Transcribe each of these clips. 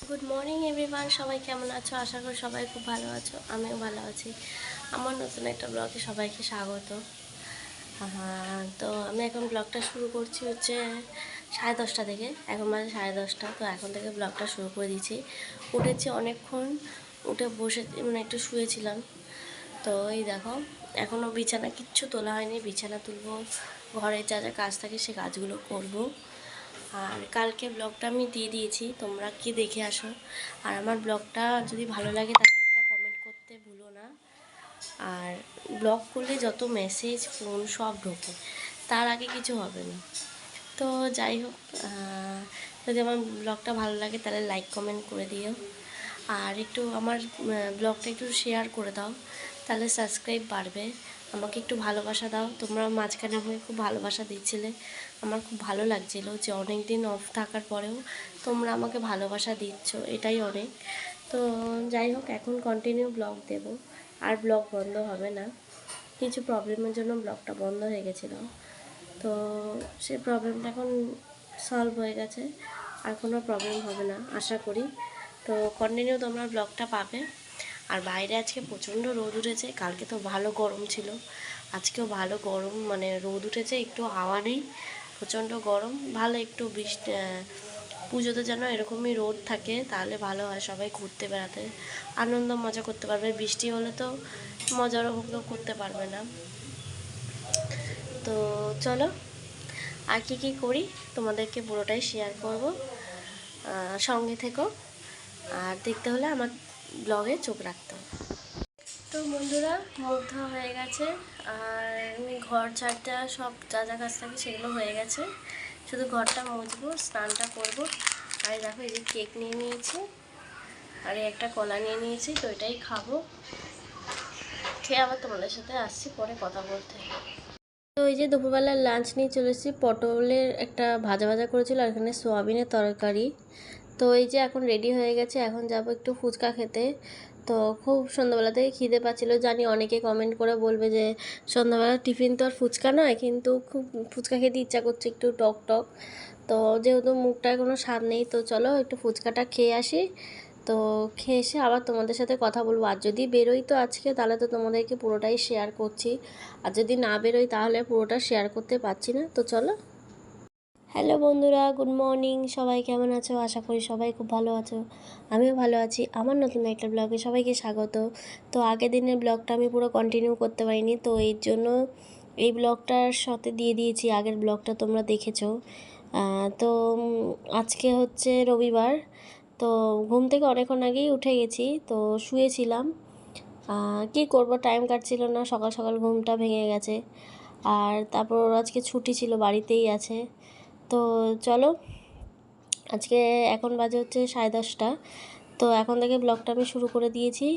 Good morning everyone, সবাই কেমন আছো? আশা করি সবাই খুব ভালো আছো। আমিও ভালো আছি। আমার নতুন একটা ব্লগে সবাইকে স্বাগত। তো আমি এখন ব্লগটা শুরু করছি হচ্ছে 10:30 থেকে। এখন বাজে 10:30। তো এখন থেকে ব্লগটা শুরু করে দিয়েছি। উঠেছি অনেকক্ষণ, উঠে বসে মানে একটু শুয়েছিলাম। তো এই দেখো, এখনও বিছানা কিচ্ছু তোলা হয়নি। বিছানা তুলবো, ঘরের যা যা কাজ থাকে সে কাজগুলো করবো। আর কালকে ব্লগটা আমি দিয়ে দিয়েছি, তোমরা কি দেখে আসো। আর আমার ব্লগটা যদি ভালো লাগে তাহলে একটা কমেন্ট করতে ভুলো না। আর ব্লগ করলে যত মেসেজ ফোন সব ঢোকে, তার আগে কিছু হবে না। তো যাই হোক, যদি আমার ব্লগটা ভালো লাগে তাহলে লাইক কমেন্ট করে দিও। আর একটু আমার ব্লগটা একটু শেয়ার করে দাও, তাহলে সাবস্ক্রাইব বাড়বে। আমাকে একটু ভালোবাসা দাও। তোমরা মাঝখানে আমাকে খুব ভালোবাসা দিচ্ছিলে, আমার খুব ভালো লাগছিলো যে অনেক দিন অফ থাকার পরেও তোমরা আমাকে ভালোবাসা দিচ্ছ, এটাই অনেক। তো যাই হোক, এখন কন্টিনিউ ব্লগ দেব, আর ব্লগ বন্ধ হবে না। কিছু প্রবলেমের জন্য ব্লগটা বন্ধ হয়ে গেছিলো, তো সেই প্রবলেমটা এখন সলভ হয়ে গেছে, আর কোনো প্রবলেম হবে না আশা করি। তো কন্টিনিউ তোমরা ব্লগটা পাবে। আর বাইরে আজকে প্রচণ্ড রোদ উঠেছে, কালকে তো ভালো গরম ছিল, আজকেও ভালো গরম, মানে রোদ উঠেছে, একটু হাওয়া নেই, প্রচণ্ড গরম। ভালো একটু বৃষ্টি, পুজোতে যেন এরকমই রোদ থাকে, তাহলে ভালো হয়, সবাই ঘুরতে বেড়াতে আনন্দ মজা করতে পারবে। বৃষ্টি হলে তো মজার উপভোগ করতে পারবে না। তো চলো, আর কি করি তোমাদেরকে পুরোটাই শেয়ার করব, সঙ্গে থেকো। আর দেখতে হলে আমার ব্লগে চোখ রাখতে হবে। তো বন্ধুরা, মুখ ধোয়া হয়ে গেছে, আর আমি ঘর ঝাড়টা সব যা যা কাজ থাকে সেগুলো হয়ে গেছে, শুধু ঘরটা মুছবো, স্নানটা করবো। আর দেখো, এই যে কেক নিয়ে নিয়েছি, আর একটা কলা নিয়ে নিয়েছি, তো এটাই খাবো। খেয়ে আবার তোমাদের সাথে আসছি পরে কথা বলতে। তো এই যে দুপুরবেলার লাঞ্চ নিয়ে চলে এসেছি, পটলের একটা ভাজা ভাজা করেছিল, আর এখানে সোয়াবিনের তরকারি। তো এই যে এখন রেডি হয়ে গেছে, এখন যাব একটু ফুচকা খেতে। তো খুব সন্ধ্যাবেলা থেকে খিদে পাচ্ছিলো, জানি অনেকে কমেন্ট করে বলবে যে সন্ধ্যাবেলা টিফিন তো আর ফুচকা নয়, কিন্তু খুব ফুচকা খেতে ইচ্ছা করছে, একটু টক টক। তো যেহেতু মুখটায় কোনো স্বাদ নেই, তো চলো একটু ফুচকাটা খেয়ে আসি। তো খেয়ে এসে আবার তোমাদের সাথে কথা বলবো। আর যদি বেরোই তো আজকে, তাহলে তো তোমাদেরকে পুরোটাই শেয়ার করছি, আর যদি না বেরোই তাহলে পুরোটা শেয়ার করতে পারছি না। তো চলো। হ্যালো বন্ধুরা, গুড মর্নিং। সবাই কেমন আছো? আশা করি সবাই খুব ভালো আছো। আমিও ভালো আছি। আমার নতুন একটা ব্লগে সবাইকে স্বাগত। তো আগের দিনের ব্লগটা আমি পুরো কন্টিনিউ করতে পারিনি, তো এর জন্য এই ব্লগটার সাথে দিয়ে দিয়েছি। আগের ব্লগটা তোমরা দেখেছো। তো আজকে হচ্ছে রবিবার। তো ঘুম থেকে অনেকক্ষণ আগেই উঠে গেছি, তো শুয়েছিলাম। কি করব, টাইম কাটছিল না, সকাল সকাল ঘুমটা ভেঙে গেছে। আর তারপর আজকে ছুটি ছিল, বাড়িতেই আছে। তো চলো, আজকে এখন বাজে হচ্ছে 10:30। তো এখন থেকে ব্লগটা আমি শুরু করে দিয়েছি।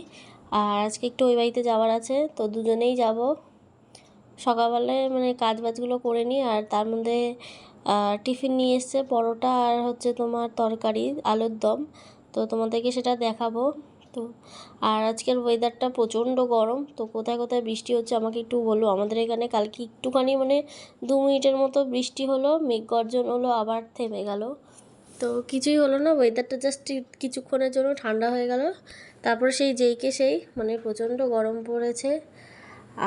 আর আজকে একটু ওই বাড়িতে যাওয়ার আছে, তো দুজনেই যাব। সকালবেলায় মানে কাজ বাজগুলো করে নিই, আর তার মধ্যে টিফিন নিয়ে এসছে, পরোটা আর হচ্ছে তোমার তরকারি, আলুর দম। তো তোমাদেরকে সেটা দেখাবো। তো আর আজকের ওয়েদারটা প্রচণ্ড গরম, তো কোথায় কোথায় বৃষ্টি হচ্ছে আমাকে একটু বলো। আমাদের এখানে কালকে একটুখানি মানে 2 মিনিটের মতো বৃষ্টি হলো, মেঘ গর্জন হলো, আবার থেমে গেল। তো কিছুই হলো না, ওয়েদারটা জাস্ট কিছুক্ষণের জন্য ঠান্ডা হয়ে গেল, তারপর সেই যেইকে সেই মানে প্রচণ্ড গরম পড়েছে।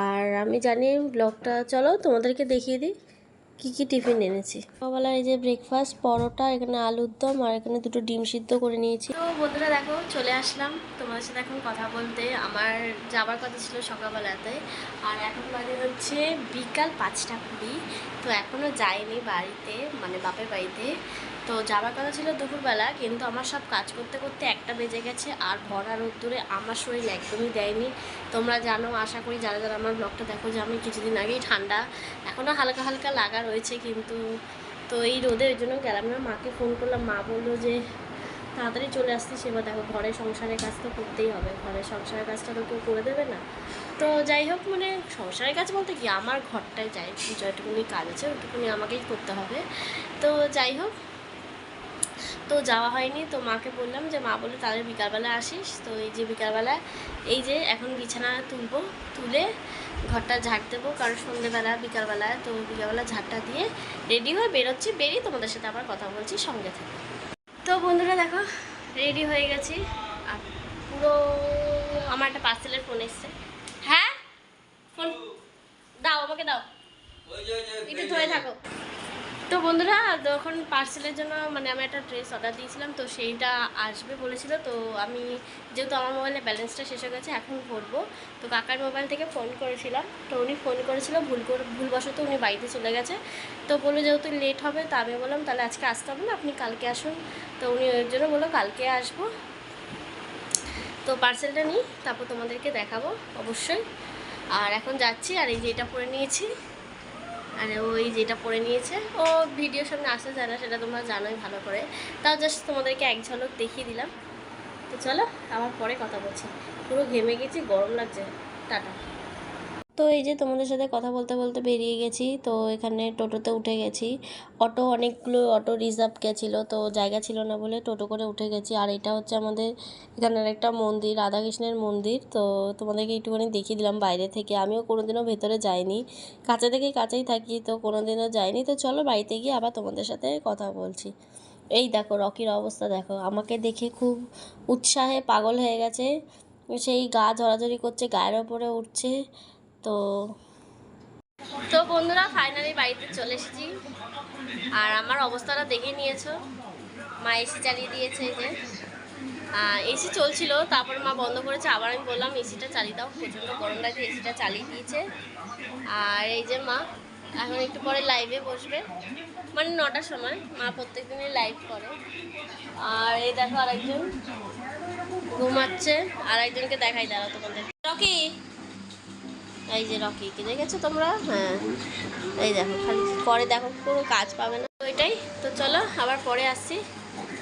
আর আমি জানি ব্লগটা, চলো তোমাদেরকে দেখিয়ে দিই কী টিফিন এনেছি। সকালবেলা এই যে ব্রেকফাস্ট, পরোটা, এখানে আলুর দম, আর এখানে 2টো ডিম সিদ্ধ করে নিয়েছি। তো বন্ধুরা দেখো, চলে আসলাম তোমাদের সাথে এখন কথা বলতে। আমার যাবার কথা ছিল সকালবেলাতে, আর এখন বাজে হচ্ছে বিকাল 5টা 20। তো এখনও যাইনি বাড়িতে, মানে বাপের বাড়িতে। তো যাওয়ার কথা ছিল দুপুরবেলা, কিন্তু আমার সব কাজ করতে করতে 1টা বেজে গেছে, আর ভরা রোদ্দুরে আমার শরীর একদমই দেয়নি। তোমরা জানো, আশা করি যারা যারা আমার ব্লগটা দেখো, যে আমি কিছুদিন আগেই ঠান্ডা এখনও হালকা হালকা লাগা রয়েছে, কিন্তু তো এই রোদে ওই জন্য গেলাম না। মাকে ফোন করলাম, মা বললো যে তাড়াতাড়ি চলে আসতিস। এবার দেখো, ঘরের সংসারের কাজ তো করতেই হবে, ঘরের সংসারের কাজটা তো কেউ করে দেবে না। তো যাই হোক, মানে সংসারের কাজ বলতে কি, আমার ঘরটায় যাই, যতটুকুনি কাজ আছে ওইটুকুনি আমাকেই করতে হবে। তো যাই হোক, তো যাওয়া হয়নি। তো মাকে বললাম, যে মা বললো তাহলে বিকালবেলা আসিস। তো এই যে বিকালবেলা, এই যে এখন বিছানা তুলবো, তুলে ঘরটা ঝাড় দেবো, কারণ সন্ধেবেলা বিকালবেলায়, তো বিকালবেলা ঝাড়টা দিয়ে রেডি হয়ে বেরোচ্ছি। বেরিয়ে তোমাদের সাথে আবার কথা বলছি, সঙ্গে থেকে। তো বন্ধুরা দেখো, রেডি হয়ে গেছি আর পুরো আমার একটা পার্সেলের ফোন এসছে। হ্যাঁ ফোন দাও, আমাকে দাও, একটু ধরে থাকো। তো বন্ধুরা তখন পার্সেলের জন্য মানে আমি একটা ড্রেস অর্ডার দিয়েছিলাম, তো সেইটা আসবে বলেছিল। তো আমি যেহেতু আমার মোবাইলে ব্যালেন্সটা শেষ হয়ে গেছে, এখন ভরবো। তো কাকার মোবাইল থেকে ফোন করেছিলাম, তো উনি ফোন করেছিল, ভুলবশত উনি বাড়িতে চলে গেছে। তো বললো যেহেতু লেট হবে, তা আমি বললাম তাহলে আজকে আসতে হবে না, আপনি কালকে আসুন। তো উনি ওই জন্য বললো কালকে আসবো। তো পার্সেলটা নিই, তারপর তোমাদেরকে দেখাবো অবশ্যই। আর এখন যাচ্ছি, আর এই যে এটা পরে নিয়েছি, আর ওই যেটা পরে নিয়েছে, ও ভিডিওর সামনে আসতে চায় না, সেটা তোমরা জানোই ভালো করে। তাও জাস্ট তোমাদেরকে এক ঝলক দেখিয়ে দিলাম। তো চলো আবার পরে কথা বলছি, পুরো ঘেমে গেছি, গরম লাগছে। টাটা। তো এই যে তোমাদের সাথে কথা বলতে বলতে বেরিয়ে গেছি। তো এখানে টোটোতে উঠে গেছি। অনেকগুলো অটো রিজার্ভ গেছিলো, তো জায়গা ছিল না বলে টোটো করে উঠে গেছি। আর এটা হচ্ছে আমাদের এখানের একটা মন্দির, রাধাকৃষ্ণের মন্দির। তো তোমাদেরকে একটুখানি দেখিয়ে দিলাম বাইরে থেকে। আমিও কোনোদিনও ভেতরে যাইনি, কাছে থেকেই কাছেই থাকি, তো কোনোদিনও যাইনি। তো চলো বাড়িতে গিয়ে আবার তোমাদের সাথে কথা বলছি। এই দেখো রকির অবস্থা দেখো, আমাকে দেখে খুব উৎসাহে পাগল হয়ে গেছে, সেই গা জড়াজড়ি করছে, গায়ের ওপরে উঠছে। তো তো বন্ধুরা ফাইনালি বাড়িতে চলে এসেছি। আর আমার অবস্থাটা দেখে নিয়েছো, মা এসি চালিয়ে দিয়েছে। এই যে এসি চলছিল, তারপর মা বন্ধ করেছে, আবার আমি বললাম এসিটা চালিয়ে দাও, প্রচণ্ড গরম লাগছে, এসিটা চালিয়ে দিয়েছে। আর এই যে মা এখন একটু পরে লাইভে বসবে, মানে 9টার সময়। মা প্রত্যেক দিনই লাইভ করে। আর এই দেখো আরেকজন ঘুমাচ্ছে, আর একজনকে দেখাই দাঁড়াও তোমাদের, রকি। এই যে রকিকে দেখেছো তোমরা? হ্যাঁ এই দেখো, খালি পরে দেখো কোনো কাজ পাবে না। তো এটাই। তো চলো আবার পরে আসছি,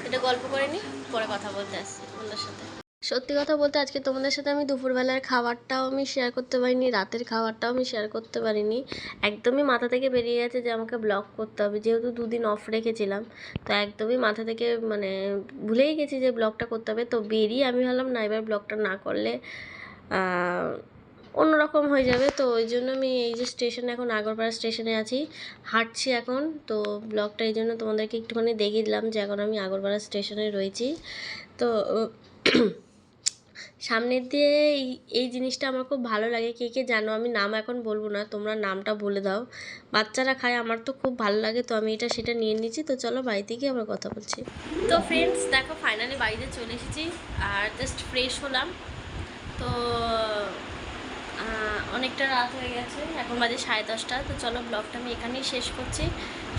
এটা গল্প করে নিই, পরে কথা বলতে আসছি তোমাদের সাথে। সত্যি কথা বলতে আজকে তোমাদের সাথে আমি দুপুরবেলার খাবারটাও আমি শেয়ার করতে পারিনি, রাতের খাবারটাও আমি শেয়ার করতে পারিনি। একদমই মাথা থেকে বেরিয়ে গেছে যে আমাকে ব্লগ করতে হবে, যেহেতু 2 দিন অফ রেখেছিলাম। তো একদমই মাথা থেকে মানে ভুলেই গেছি যে ব্লগটা করতে হবে। তো বেরিয়ে আমি ভাবলাম না, এবার ব্লগটা না করলে অন্যরকম হয়ে যাবে। তো ওই জন্য আমি এই যে স্টেশনে, এখন আগরপাড়া স্টেশনে আছি, হাঁটছি এখন। তো ব্লগটা এই জন্য তোমাদেরকে একটুখানি দেখিয়ে দিলাম যে এখন আমি আগরপাড়া স্টেশনে রয়েছি। তো সামনের দিয়ে এই জিনিসটা আমার খুব ভালো লাগে। কে কে জানো, আমি নাম এখন বলবো না, তোমরা নামটা বলে দাও। বাচ্চারা খায়, আমার তো খুব ভালো লাগে, তো আমি সেটা নিয়ে নিচ্ছি। তো চলো বাড়িতে গিয়ে আবার কথা বলছি। তো ফ্রেন্ডস দেখো ফাইনালি বাড়িতে চলে এসেছি, আর জাস্ট ফ্রেশ হলাম। তো অনেকটা রাত হয়ে গেছে, এখন বাজে 10:30। তো চলো ব্লগটা আমি এখানেই শেষ করছি।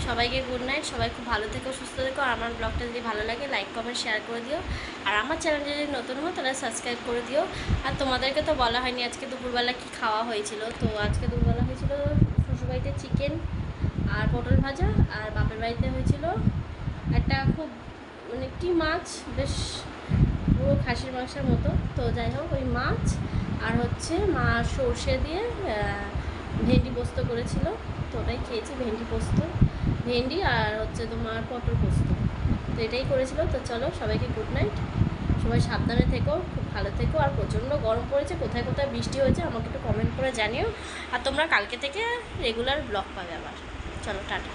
সবাইকে গুড নাইট, সবাই খুব ভালো থেকো, সুস্থ থেকো। আর আমার ব্লগটা যদি ভালো লাগে লাইক কমেন্ট শেয়ার করে দিও, আর আমার চ্যানেলে যদি নতুন হো তাহলে সাবস্ক্রাইব করে দিও। আর তোমাদেরকে তো বলা হয়নি আজকে দুপুরবেলা কি খাওয়া হয়েছিল। তো আজকে দুপুরবেলা হয়েছিল শ্বশুরবাড়িতে চিকেন আর পটল ভাজা, আর বাপের বাড়িতে হয়েছিল একটা খুব মানে কি মাছ, বেশ পুরো খাসির মাংসের মতো। তো যাই হোক ওই মাছ, আর হচ্ছে মা সর্ষে দিয়ে ভেন্ডি পোস্ত করেছিল, তো ওটাই খেয়েছি। ভেন্ডি পোস্ত, ভেন্ডি আর হচ্ছে তোমার পটল পোস্ত, তো এটাই করেছিল। তো চলো সবাইকে গুড নাইট, সবাই সাবধানে থেকো, খুব ভালো থেকো। আর প্রচণ্ড গরম পড়েছে, কোথায় কোথায় বৃষ্টি হয়েছে আমাকে একটু কমেন্ট করে জানিও। আর তোমরা কালকে থেকে রেগুলার ব্লগ পাবে আবার। চলো টাটা।